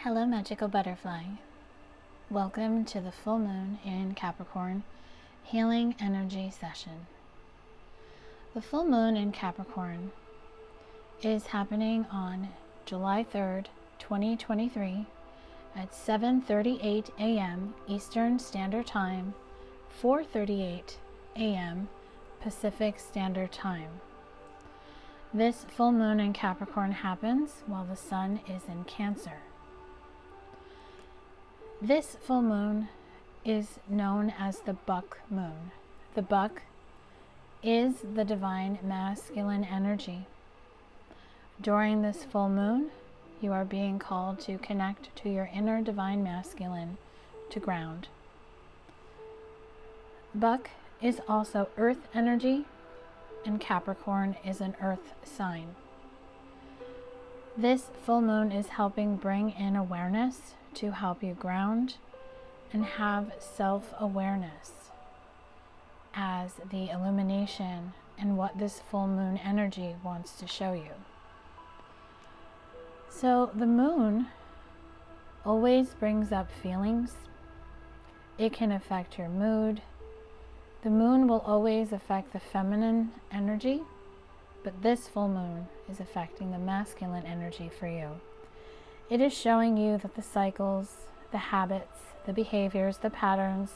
Hello, magical butterfly. Welcome to the full moon in Capricorn healing energy session. The full moon in Capricorn is happening on July 3rd, 2023 at 7:38 a.m. Eastern Standard Time, 4:38 a.m. Pacific Standard Time. This full moon in Capricorn happens while the sun is in Cancer. This full moon is known as the buck moon. The buck is the divine masculine energy. During this full moon, you are being called to connect to your inner divine masculine to ground. Buck is also earth energy, and Capricorn is an earth sign. This full moon is helping bring in awareness to help you ground and have self-awareness as the illumination and what this full moon energy wants to show you. So the moon always brings up feelings. It can affect your mood. The moon will always affect the feminine energy, but this full moon is affecting the masculine energy for you. It is showing you that the cycles, the habits, the behaviors, the patterns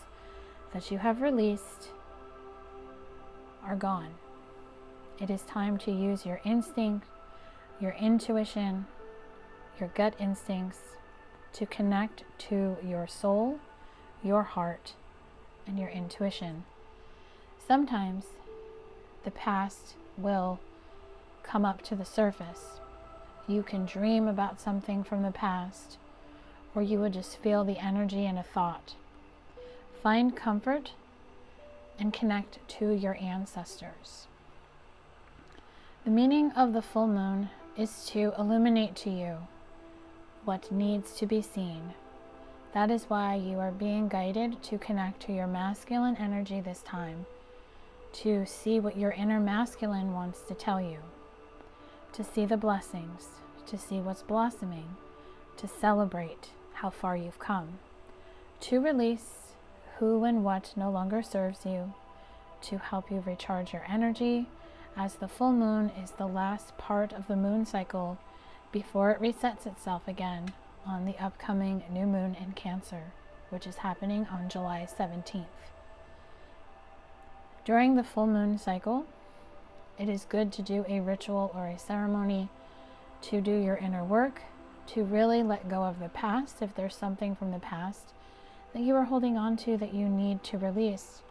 that you have released are gone. It is time to use your instinct, your intuition, your gut instincts to connect to your soul, your heart, and your intuition. Sometimes the past will come up to the surface. You can dream about something from the past, or you would just feel the energy in a thought. Find comfort and connect to your ancestors. The meaning of the full moon is to illuminate to you what needs to be seen. That is why you are being guided to connect to your masculine energy this time, to see what your inner masculine wants to tell you, to see the blessings, to see what's blossoming, to celebrate how far you've come, to release who and what no longer serves you, to help you recharge your energy, as the full moon is the last part of the moon cycle before it resets itself again on the upcoming new moon in Cancer, which is happening on July 17th. During the full moon cycle, it is good to do a ritual or a ceremony to do your inner work, to really let go of the past if there's something from the past that you are holding on to that you need to release.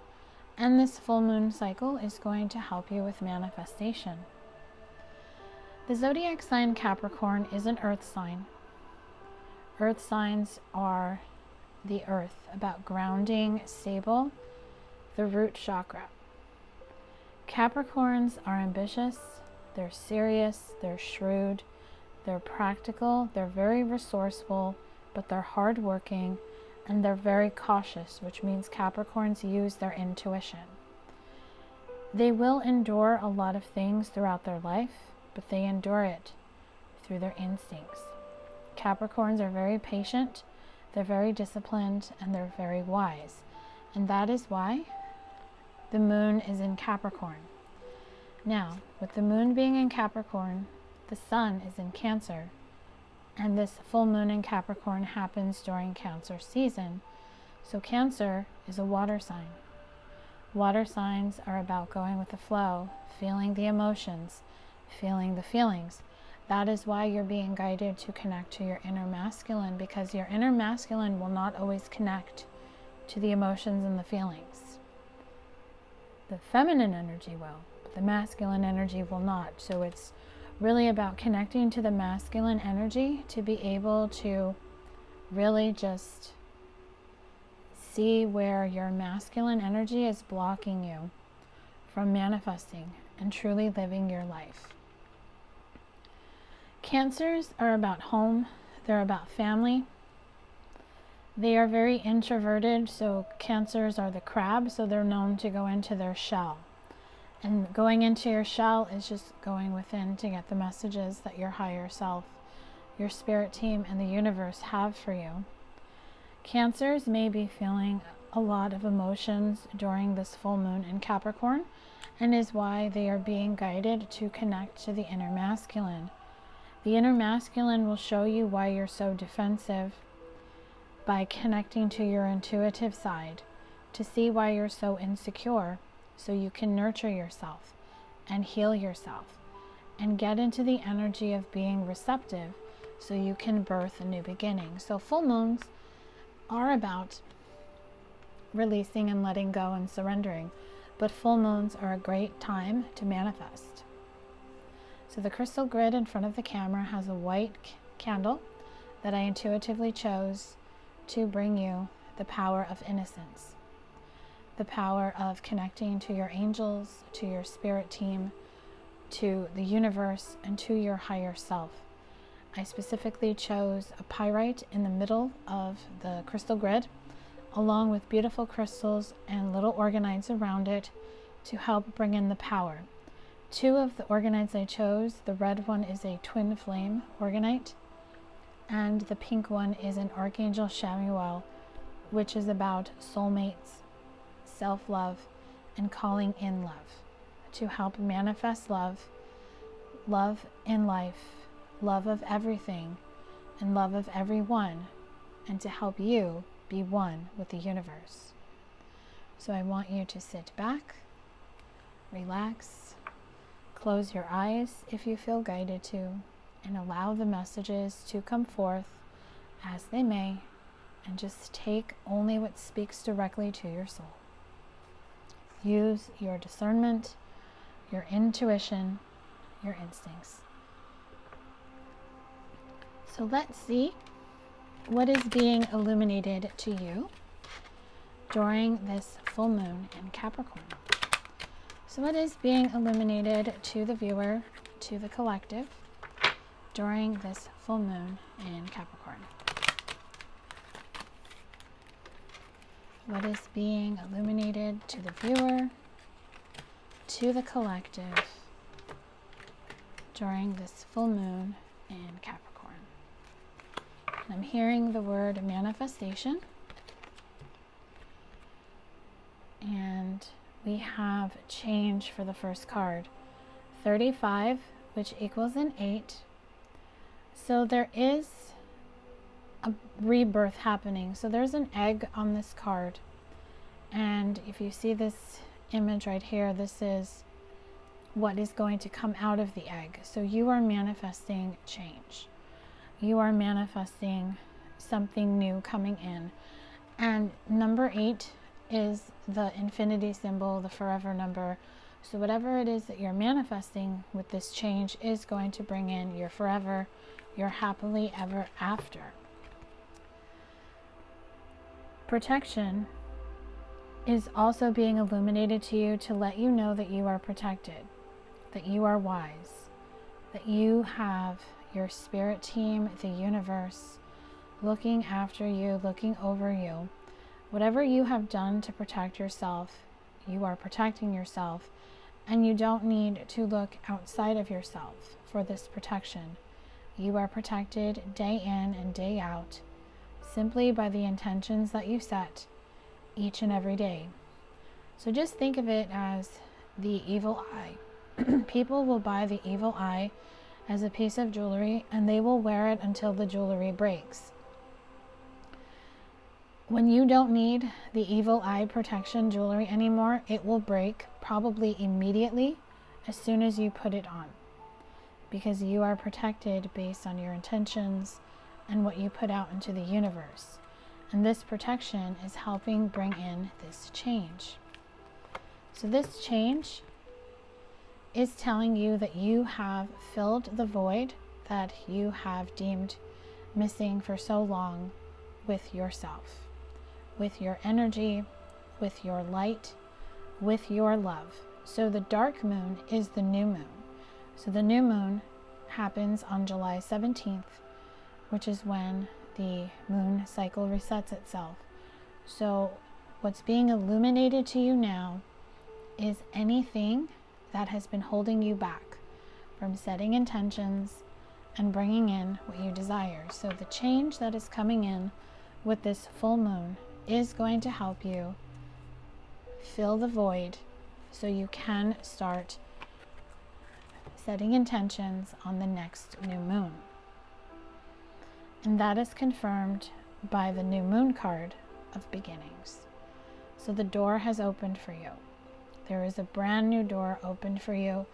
And this full moon cycle is going to help you with manifestation. The zodiac sign Capricorn is an earth sign. Earth signs are the earth, about grounding, stable, the root chakra. Capricorns are ambitious, they're serious, they're shrewd, they're practical, they're very resourceful, but they're hardworking, and they're very cautious, which means Capricorns use their intuition. They will endure a lot of things throughout their life, but they endure it through their instincts. Capricorns are very patient, they're very disciplined, and they're very wise. And that is why the moon is in Capricorn. Now, with the moon being in Capricorn, the sun is in Cancer, and this full moon in Capricorn happens during Cancer season. So Cancer is a water sign. Water signs are about going with the flow, feeling the emotions, feeling the feelings. That is why you're being guided to connect to your inner masculine, because your inner masculine will not always connect to the emotions and the feelings. The feminine energy will, but the masculine energy will not. So it's really about connecting to the masculine energy to be able to really just see where your masculine energy is blocking you from manifesting and truly living your life. Cancers are about home, they're about family. They are very introverted, so Cancers are the crab, so they're known to go into their shell. And going into your shell is just going within to get the messages that your higher self your spirit team, and the universe have for you. Cancers may be feeling a lot of emotions during this full moon in Capricorn, and is why they are being guided to connect to the inner masculine. The inner masculine will show you why you're so defensive by connecting to your intuitive side, to see why you're so insecure, so you can nurture yourself and heal yourself and get into the energy of being receptive so you can birth a new beginning. So full moons are about releasing and letting go and surrendering, but full moons are a great time to manifest. So the crystal grid in front of the camera has a white candle that I intuitively chose to bring you the power of innocence, the power of connecting to your angels, to your spirit team, to the universe, and to your higher self. I specifically chose a pyrite in the middle of the crystal grid, along with beautiful crystals and little organites around it to help bring in the power. Two of the organites I chose, the red one is a twin flame organite, and the pink one is an Archangel Chamuel, which is about soulmates, self-love, and calling in love, to help manifest love, love in life, love of everything, and love of everyone, and to help you be one with the universe. So I want you to sit back, relax, close your eyes if you feel guided to, and allow the messages to come forth as they may, and just take only what speaks directly to your soul. Use your discernment, your intuition, your instincts. So let's see what is being illuminated to you during this full moon in Capricorn. So what is being illuminated to the viewer, to the collective, during this full moon in Capricorn? What is being illuminated to the viewer, to the collective, during this full moon in Capricorn? And I'm hearing the word manifestation. And we have change for the first card. 35, which equals an 8. So there is a rebirth happening. So there's an egg on this card. And if you see this image right here, this is what is going to come out of the egg. So you are manifesting change. You are manifesting something new coming in. And number 8 is the infinity symbol, the forever number. So whatever it is that you're manifesting with this change is going to bring in your forever, your happily ever after. Protection is also being illuminated to you to let you know that you are protected, that you are wise, that you have your spirit team, the universe, looking after you, looking over you. Whatever you have done to protect yourself, you are protecting yourself, and you don't need to look outside of yourself for this protection. You are protected day in and day out, simply by the intentions that you set each and every day. So just think of it as the evil eye. People will buy the evil eye as a piece of jewelry, and they will wear it until the jewelry breaks. When you don't need the evil eye protection jewelry anymore, it will break probably immediately as soon as you put it on, because you are protected based on your intentions and what you put out into the universe. And this protection is helping bring in this change. So this change is telling you that you have filled the void that you have deemed missing for so long with yourself, with your energy, with your light, with your love. So the dark moon is the new moon. So the new moon happens on July 17th, which is when the moon cycle resets itself. So what's being illuminated to you now is anything that has been holding you back from setting intentions and bringing in what you desire. So the change that is coming in with this full moon is going to help you fill the void so you can start setting intentions on the next new moon. And that is confirmed by the new moon card of beginnings. So the door has opened for you. There is a brand new door opened for you.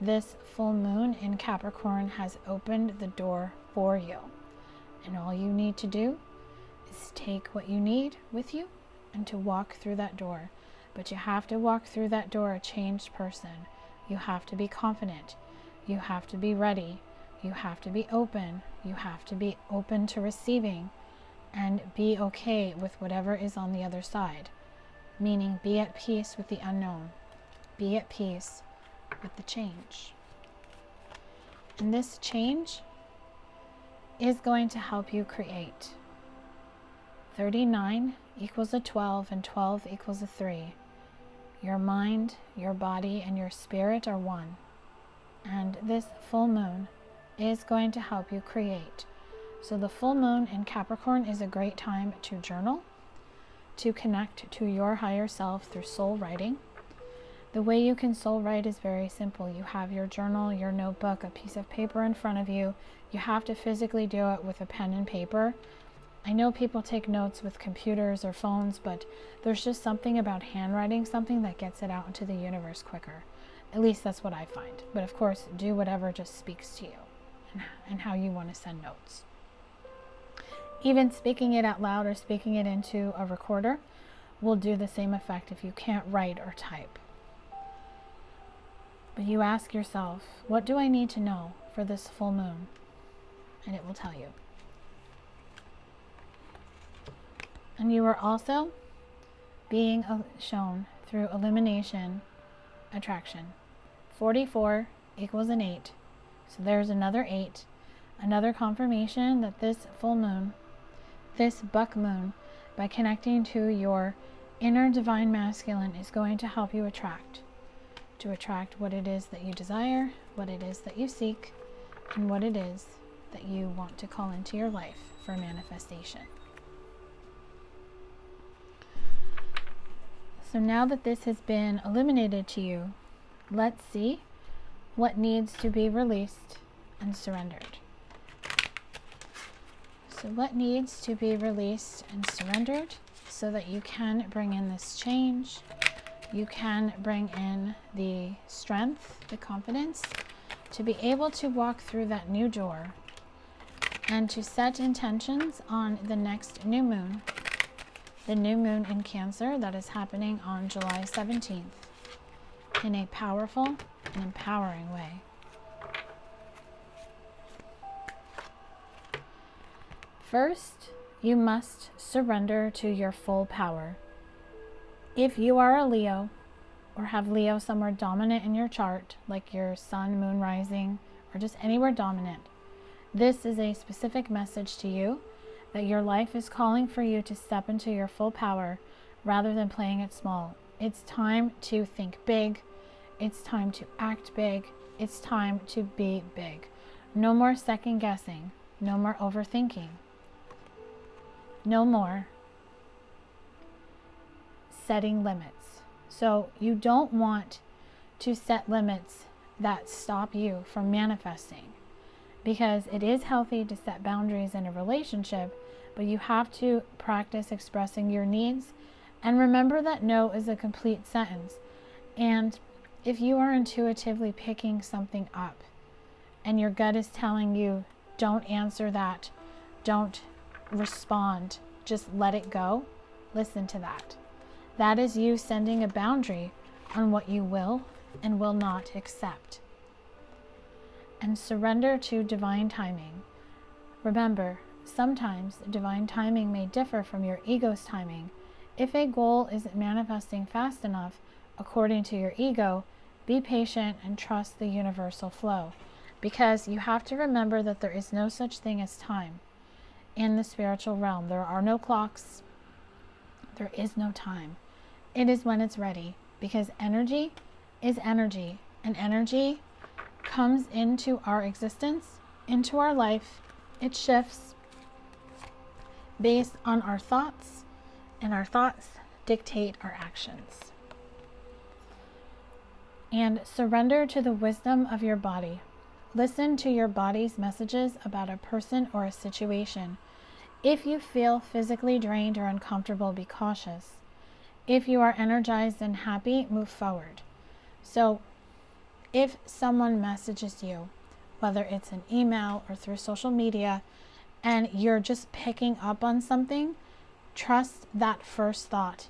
This full moon in Capricorn has opened the door for you. And all you need to do is take what you need with you and to walk through that door. But you have to walk through that door a changed person. You have to be confident. You have to be ready. You have to be open. You have to be open to receiving and be okay with whatever is on the other side. Meaning, be at peace with the unknown. Be at peace with the change. And this change is going to help you create. 39 equals a 12 and 12 equals a 3. Your mind, your body, and your spirit are one. And this full moon is going to help you create. So the full moon in Capricorn is a great time to journal, to connect to your higher self through soul writing. The way you can soul write is very simple. You have your journal, your notebook, a piece of paper in front of you. You have to physically do it with a pen and paper. I know people take notes with computers or phones, but there's just something about handwriting something that gets it out into the universe quicker. At least that's what I find. But of course, do whatever just speaks to you and how you want to send notes. Even speaking it out loud or speaking it into a recorder will do the same effect if you can't write or type. But you ask yourself, what do I need to know for this full moon? And it will tell you. And you are also being shown through elimination attraction. 44 equals an 8. So there's another 8. Another confirmation that this full moon, this buck moon, by connecting to your inner divine masculine, is going to help you attract. To attract what it is that you desire, what it is that you seek, and what it is that you want to call into your life for manifestation. So now that this has been illuminated to you, let's see what needs to be released and surrendered. So what needs to be released and surrendered so that you can bring in this change, you can bring in the strength, the confidence to be able to walk through that new door and to set intentions on the next new moon, the new moon in Cancer that is happening on July 17th in a powerful and empowering way. First, you must surrender to your full power. If you are a Leo or have Leo somewhere dominant in your chart, like your sun, moon, rising, or just anywhere dominant, this is a specific message to you that your life is calling for you to step into your full power rather than playing it small. It's time to think big. It's time to act big. It's time to be big. No more second guessing. No more overthinking. No more setting limits. So you don't want to set limits that stop you from manifesting, because it is healthy to set boundaries in a relationship, but you have to practice expressing your needs. And remember that no is a complete sentence. And if you are intuitively picking something up and your gut is telling you, don't answer that, don't respond, just let it go, listen to that. That is you sending a boundary on what you will and will not accept. And surrender to divine timing. Remember, sometimes divine timing may differ from your ego's timing. If a goal isn't manifesting fast enough according to your ego, be patient and trust the universal flow, because you have to remember that there is no such thing as time. In the spiritual realm, there are no clocks. There is no time. It is when it's ready, because energy is energy, and energy comes into our existence into our life, it shifts based on our thoughts, and our thoughts dictate our actions. And surrender to the wisdom of your body. Listen to your body's messages about a person or a situation. If you feel physically drained or uncomfortable, be cautious. If you are energized and happy, move forward. So if someone messages you, whether it's an email or through social media, and you're just picking up on something, trust that first thought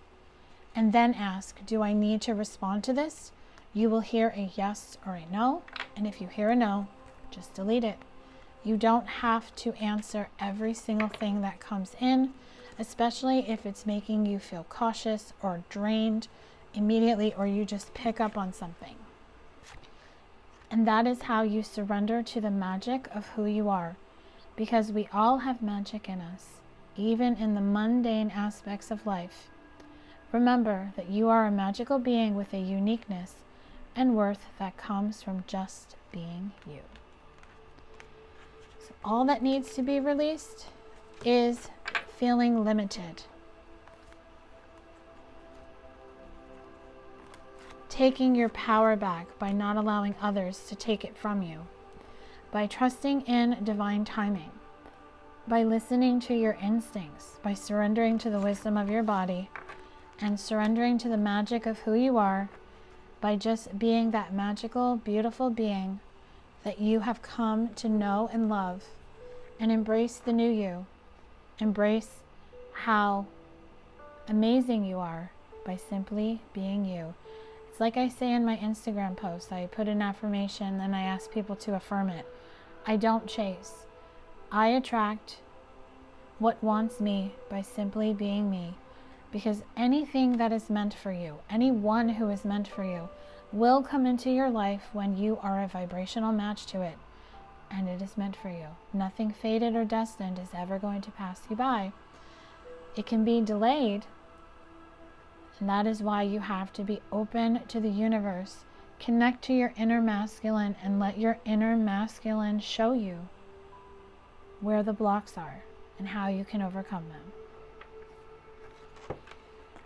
and then ask, do I need to respond to this? You will hear a yes or a no, and if you hear a no, just delete it. You don't have to answer every single thing that comes in, especially if it's making you feel cautious or drained immediately, or you just pick up on something. And that is how you surrender to the magic of who you are, because we all have magic in us, even in the mundane aspects of life. Remember that you are a magical being with a uniqueness and worth that comes from just being you. So all that needs to be released is feeling limited. Taking your power back by not allowing others to take it from you. By trusting in divine timing. By listening to your instincts. By surrendering to the wisdom of your body. And surrendering to the magic of who you are. By just being that magical, beautiful being that you have come to know and love. And embrace the new you. Embrace how amazing you are by simply being you. It's like I say in my Instagram posts, I put an affirmation and I ask people to affirm it. I don't chase. I attract what wants me by simply being me. Because anything that is meant for you, anyone who is meant for you, will come into your life when you are a vibrational match to it. And it is meant for you. Nothing fated or destined is ever going to pass you by. It can be delayed. And that is why you have to be open to the universe. Connect to your inner masculine and let your inner masculine show you where the blocks are and how you can overcome them.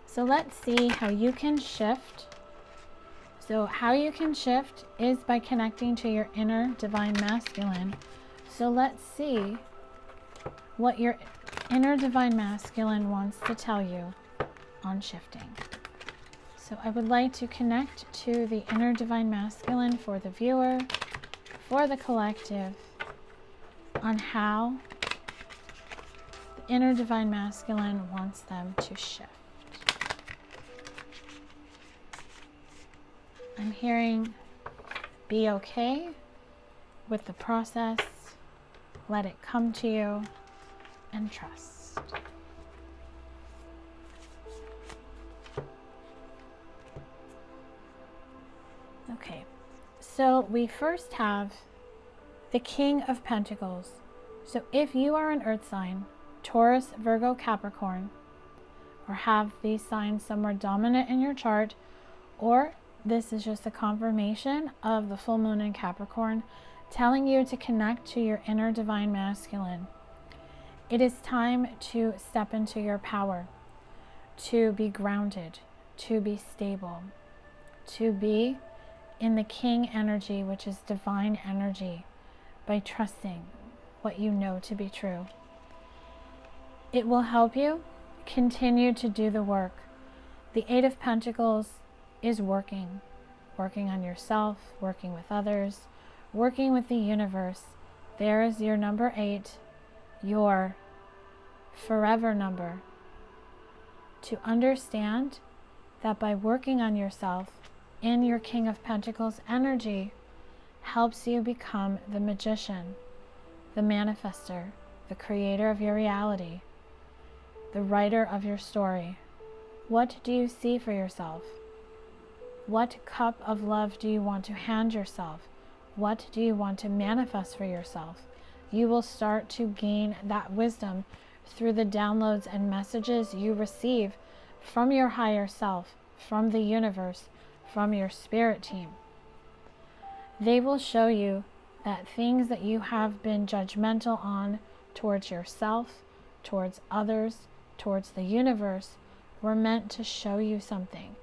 So let's see how you can shift. So how you can shift is by connecting to your inner divine masculine. So let's see what your inner divine masculine wants to tell you on shifting. So I would like to connect to the inner divine masculine for the viewer, for the collective, on how the inner divine masculine wants them to shift. I'm hearing be okay with the process, let it come to you, and trust. Okay, so we first have the King of Pentacles. So if you are an earth sign, Taurus, Virgo, Capricorn, or have these signs somewhere dominant in your chart, or this is just a confirmation of the full moon in Capricorn, telling you to connect to your inner divine masculine. It is time to step into your power, to be grounded, to be stable, to be in the king energy, which is divine energy, by trusting what you know to be true. It will help you continue to do the work. The Eight of Pentacles is working on yourself, working with others, working with the universe. There is your number 8, your forever number. To understand that by working on yourself in your King of Pentacles energy helps you become the magician, the manifester, the creator of your reality, the writer of your story. What do you see for yourself? What cup of love do you want to hand yourself? What do you want to manifest for yourself? You will start to gain that wisdom through the downloads and messages you receive from your higher self, from the universe, from your spirit team. They will show you that things that you have been judgmental on towards yourself, towards others, towards the universe, were meant to show you something.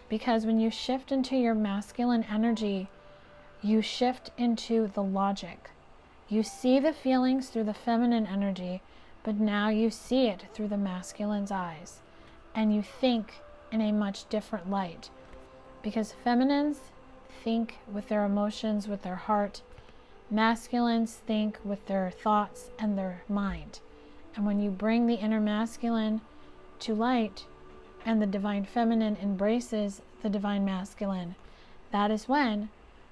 Because when you shift into your masculine energy, you shift into the logic. You see the feelings through the feminine energy, but now you see it through the masculine's eyes. And you think in a much different light. Because feminines think with their emotions, with their heart. Masculines think with their thoughts and their mind. And when you bring the inner masculine to light, and the divine feminine embraces the divine masculine, that is when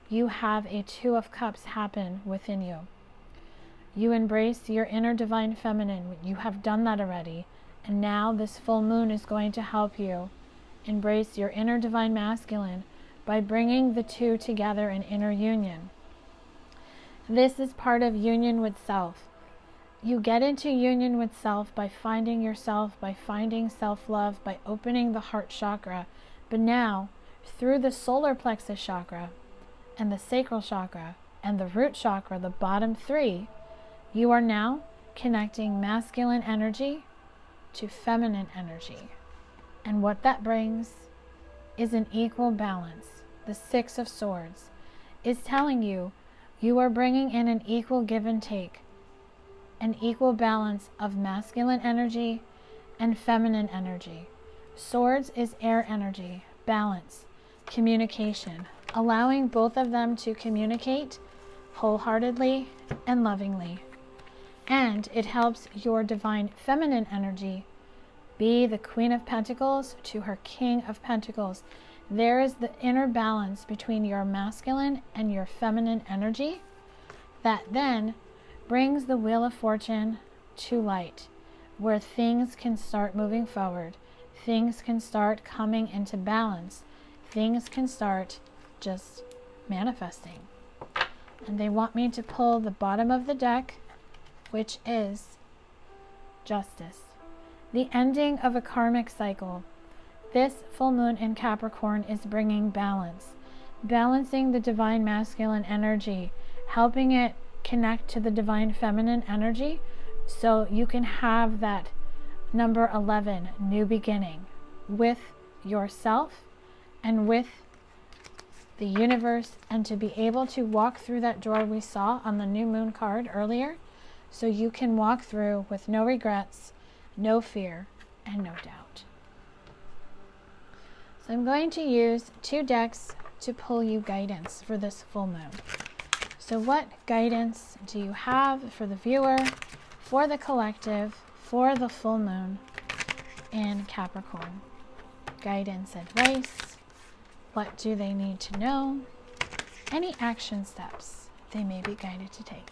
you have a Two of Cups happen within you. You embrace your inner divine feminine. You have done that already. And now this full moon is going to help you embrace your inner divine masculine by bringing the two together in inner union. This is part of union with self. You get into union with self by finding yourself, by finding self-love, by opening the heart chakra. But now, through the solar plexus chakra and the sacral chakra and the root chakra, the bottom three, you are now connecting masculine energy to feminine energy. And what that brings is an equal balance. The Six of Swords is telling you you are bringing in an equal give and take. An equal balance of masculine energy and feminine energy. Swords is air energy, balance, communication, allowing both of them to communicate wholeheartedly and lovingly. And it helps your divine feminine energy be the Queen of Pentacles to her King of Pentacles. There is the inner balance between your masculine and your feminine energy that then brings the Wheel of Fortune to light, where things can start moving forward, things can start coming into balance, things can start just manifesting. And they want me to pull the bottom of the deck, which is Justice, the ending of a karmic cycle. This full moon in Capricorn is bringing balance, balancing the divine masculine energy, helping it connect to the divine feminine energy, so you can have that number 11, new beginning, with yourself and with the universe, and to be able to walk through that door we saw on the new moon card earlier, so you can walk through with no regrets, no fear, and no doubt. So I'm going to use 2 decks to pull you guidance for this full moon. So what guidance do you have for the viewer, for the collective, for the full moon in Capricorn? Guidance, advice, what do they need to know? Any action steps they may be guided to take.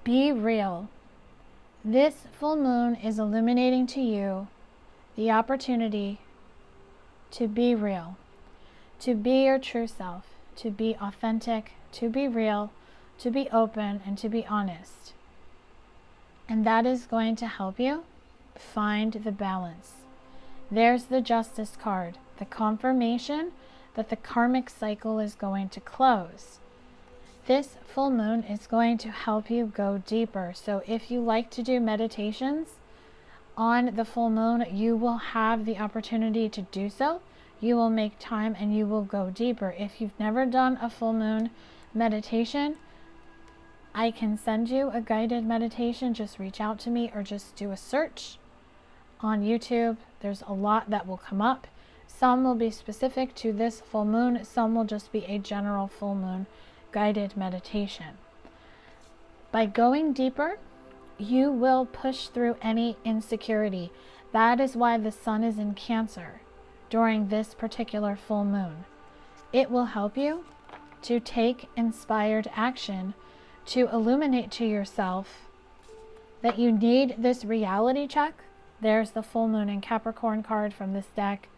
Be real. This full moon is illuminating to you the opportunity to be real, to be your true self, to be authentic, to be real, to be open, and to be honest. And that is going to help you find the balance. There's the Justice card, the confirmation that the karmic cycle is going to close. This full moon is going to help you go deeper. So if you like to do meditations on the full moon, you will have the opportunity to do so. You will make time and you will go deeper. If you've never done a full moon meditation, I can send you a guided meditation. Just reach out to me or just do a search on YouTube. There's a lot that will come up. Some will be specific to this full moon. Some will just be a general full moon guided meditation. By going deeper, you will push through any insecurity. That is why the sun is in Cancer during this particular full moon. It will help you to take inspired action, to illuminate to yourself that you need this reality check. There's the full moon in Capricorn card from this deck.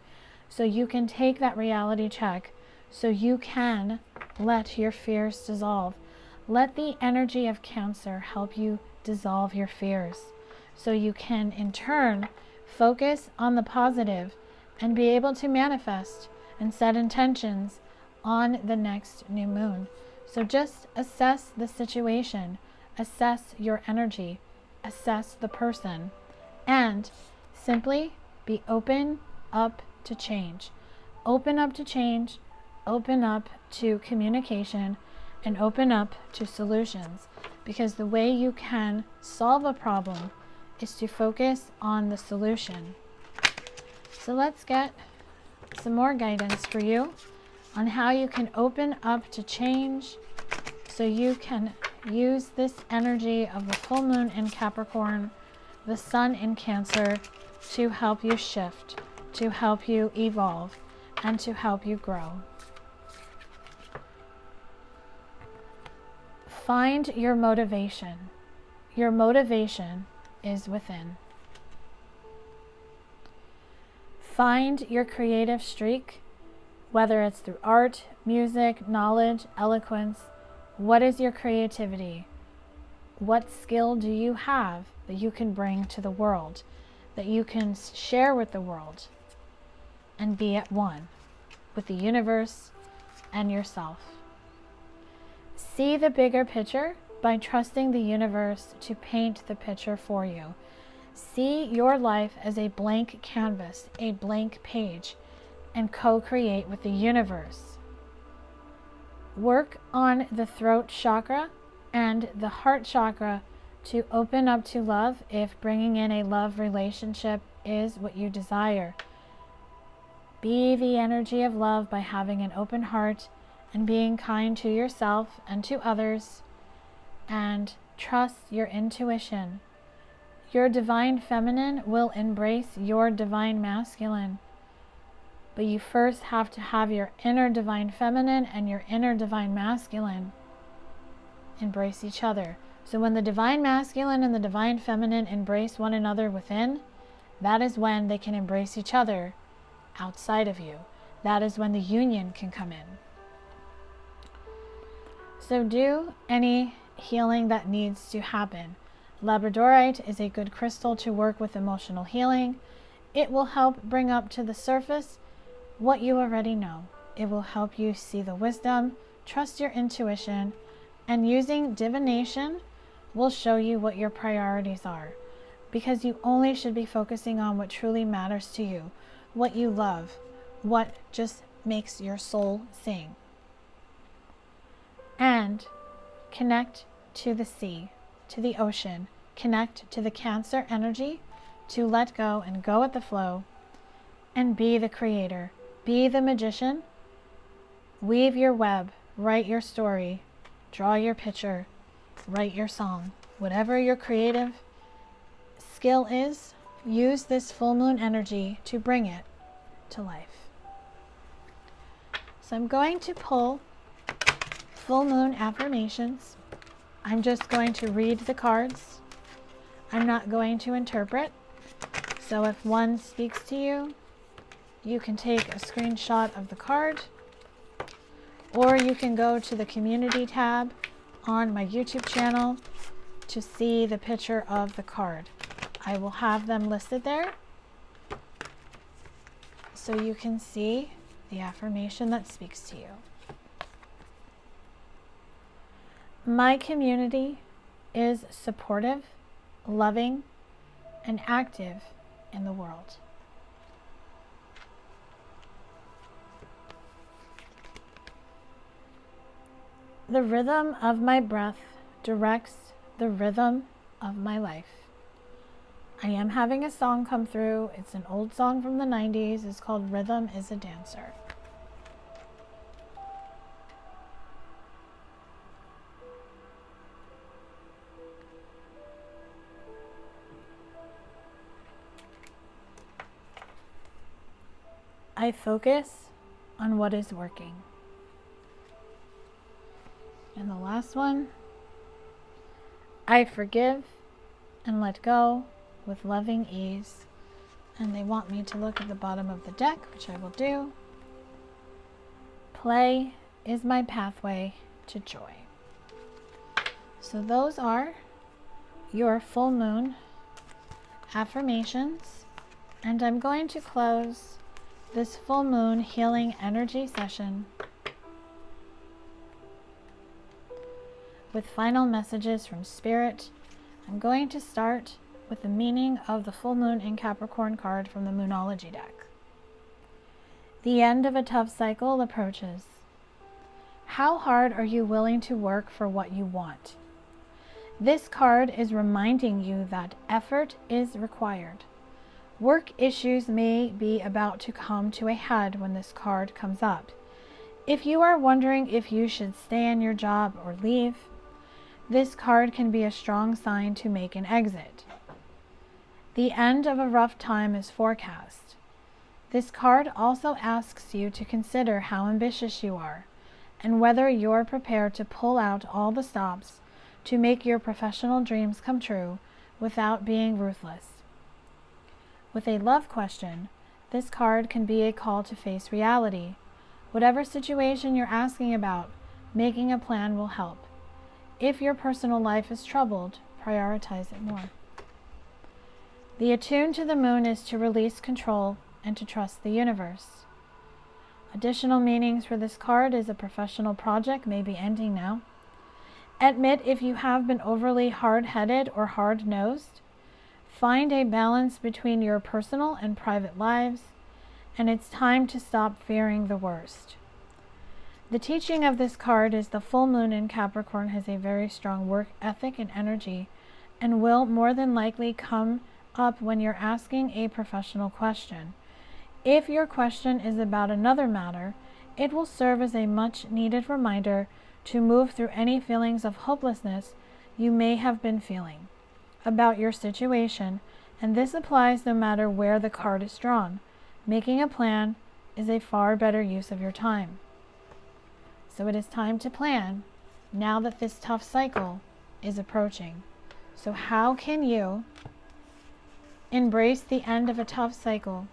So you can take that reality check, so you can let your fears dissolve. Let the energy of Cancer help you dissolve your fears, so you can in turn Focus on the positive and be able to manifest and set intentions on the next new moon. So just assess the situation, assess your energy, assess the person, and simply be open up to change. Open up to change, open up to communication, and open up to solutions. Because the way you can solve a problem is to focus on the solution. So let's get some more guidance for you on how you can open up to change so you can use this energy of the full moon in Capricorn, the sun in Cancer, to help you shift, to help you evolve, and to help you grow. Find your motivation. Your motivation is within. Find your creative streak, whether it's through art, music, knowledge, eloquence. What is your creativity? What skill do you have that you can bring to the world, that you can share with the world, and be at one with the universe and yourself? See the bigger picture by trusting the universe to paint the picture for you. See your life as a blank canvas, a blank page, and co-create with the universe. Work on the throat chakra and the heart chakra to open up to love if bringing in a love relationship is what you desire. Be the energy of love by having an open heart and being kind to yourself and to others, and trust your intuition. Your divine feminine will embrace your divine masculine. But you first have to have your inner divine feminine and your inner divine masculine embrace each other. So when the divine masculine and the divine feminine embrace one another within, that is when they can embrace each other outside of you. That is when the union can come in. So do any healing that needs to happen. Labradorite is a good crystal to work with emotional healing. It will help bring up to the surface what you already know. It will help you see the wisdom, trust your intuition, and using divination will show you what your priorities are, because you only should be focusing on what truly matters to you, what you love, what just makes your soul sing. And connect to the sea, to the ocean, connect to the Cancer energy, to let go and go with the flow, and be the creator, be the magician. Weave your web, write your story, draw your picture, write your song. Whatever your creative skill is, use this full moon energy to bring it to life. So I'm going to pull full moon affirmations. I'm just going to read the cards. I'm not going to interpret. So if one speaks to you, you can take a screenshot of the card, or you can go to the community tab on my YouTube channel to see the picture of the card. I will have them listed there so you can see the affirmation that speaks to you. My community is supportive, loving, and active in the world. The rhythm of my breath directs the rhythm of my life. I am having a song come through. It's an old song from the 90s. It's called Rhythm is a Dancer. I focus on what is working. And the last one, I forgive and let go with loving ease. And they want me to look at the bottom of the deck, which I will do. Play is my pathway to joy. So those are your full moon affirmations And I'm going to close this full moon healing energy session with final messages from Spirit. I'm going to start with the meaning of the full moon in Capricorn card from the Moonology deck. The end of a tough cycle approaches. How hard are you willing to work for what you want? This card is reminding you that effort is required. Work issues may be about to come to a head when this card comes up. If you are wondering if you should stay in your job or leave, this card can be a strong sign to make an exit. The end of a rough time is forecast. This card also asks you to consider how ambitious you are and whether you're prepared to pull out all the stops to make your professional dreams come true without being ruthless. With a love question, this card can be a call to face reality. Whatever situation you're asking about, making a plan will help. If your personal life is troubled, prioritize it more. The attune to the moon is to release control and to trust the universe. Additional meanings for this card is a professional project may be ending now. Admit if you have been overly hard-headed or hard-nosed. Find a balance between your personal and private lives, and it's time to stop fearing the worst. The teaching of this card is the full moon in Capricorn has a very strong work ethic and energy and will more than likely come up when you're asking a professional question. If your question is about another matter, it will serve as a much needed reminder to move through any feelings of hopelessness you may have been feeling about your situation, and this applies no matter where the card is drawn. Making a plan is a far better use of your time. So it is time to plan now that this tough cycle is approaching. So how can you embrace the end of a tough cycle,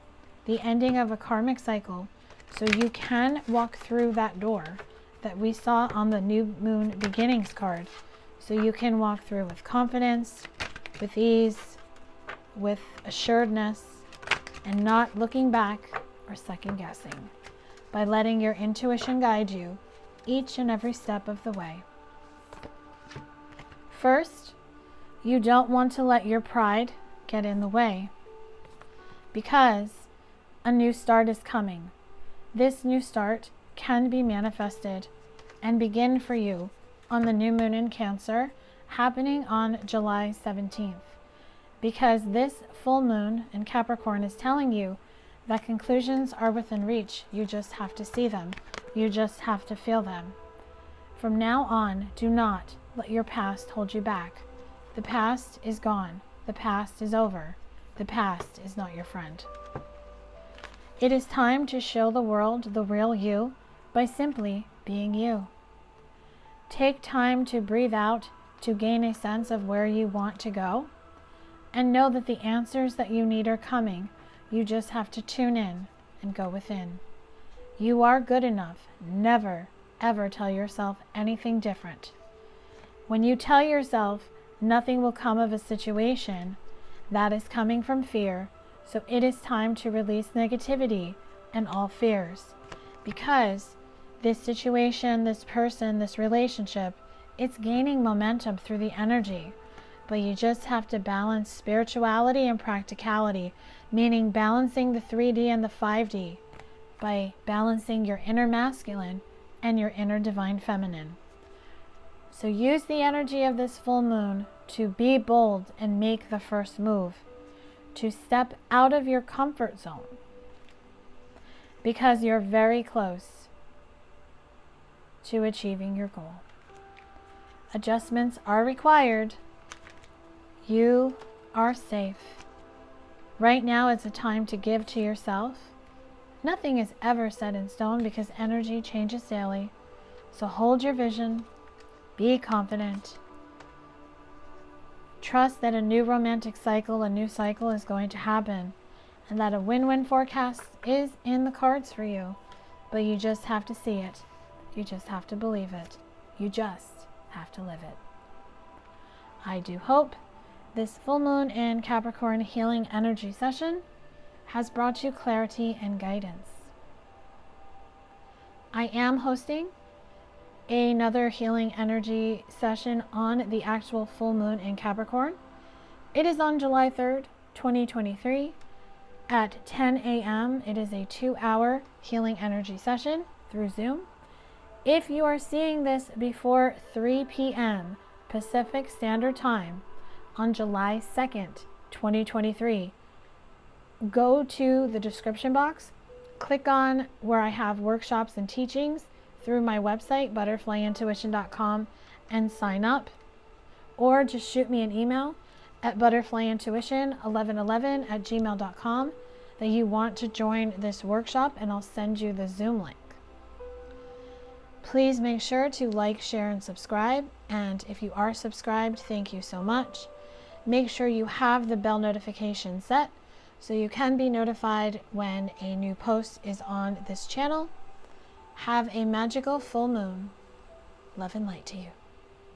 the ending of a karmic cycle, so you can walk through that door that we saw on the new moon beginnings card, so you can walk through with confidence, with ease, with assuredness, and not looking back or second guessing, by letting your intuition guide you each and every step of the way. First, you don't want to let your pride get in the way, because a new start is coming. This new start can be manifested and begin for you on the new moon in Cancer happening on July 17th, because this full moon in Capricorn is telling you that conclusions are within reach. You just have to see them. You just have to feel them. From now on, do not let your past hold you back. The past is gone. The past is over. The past is not your friend. It is time to show the world the real you by simply being you. Take time to breathe out to gain a sense of where you want to go, and know that the answers that you need are coming. You just have to tune in and go within. You are good enough. Never, ever tell yourself anything different. When you tell yourself nothing will come of a situation, that is coming from fear. So it is time to release negativity and all fears, because this situation, this person, this relationship, it's gaining momentum through the energy. But you just have to balance spirituality and practicality, meaning balancing the 3D and the 5D by balancing your inner masculine and your inner divine feminine. So use the energy of this full moon to be bold and make the first move, to step out of your comfort zone, because you're very close to achieving your goal. Adjustments are required. You are safe. Right now it's a time to give to yourself. Nothing is ever set in stone because energy changes daily. So hold your vision, be confident, trust that a new romantic cycle, a new cycle is going to happen, and that a win-win forecast is in the cards for you. But you just have to see it. You just have to believe it. You just have to live it. I do hope this full moon in Capricorn healing energy session has brought you clarity and guidance. I am hosting another healing energy session on the actual full moon in Capricorn. It is on July 3rd, 2023 at 10 a.m. It is a 2-hour healing energy session through Zoom. If you are seeing this before 3 p.m. Pacific Standard Time on July 2nd, 2023, go to the description box, click on where I have workshops and teachings through my website, butterflyintuition.com, and sign up. Or just shoot me an email at butterflyintuition1111@gmail.com that you want to join this workshop, and I'll send you the Zoom link. Please make sure to like, share, and subscribe. And if you are subscribed, thank you so much. Make sure you have the bell notification set so you can be notified when a new post is on this channel. Have a magical full moon. Love and light to you.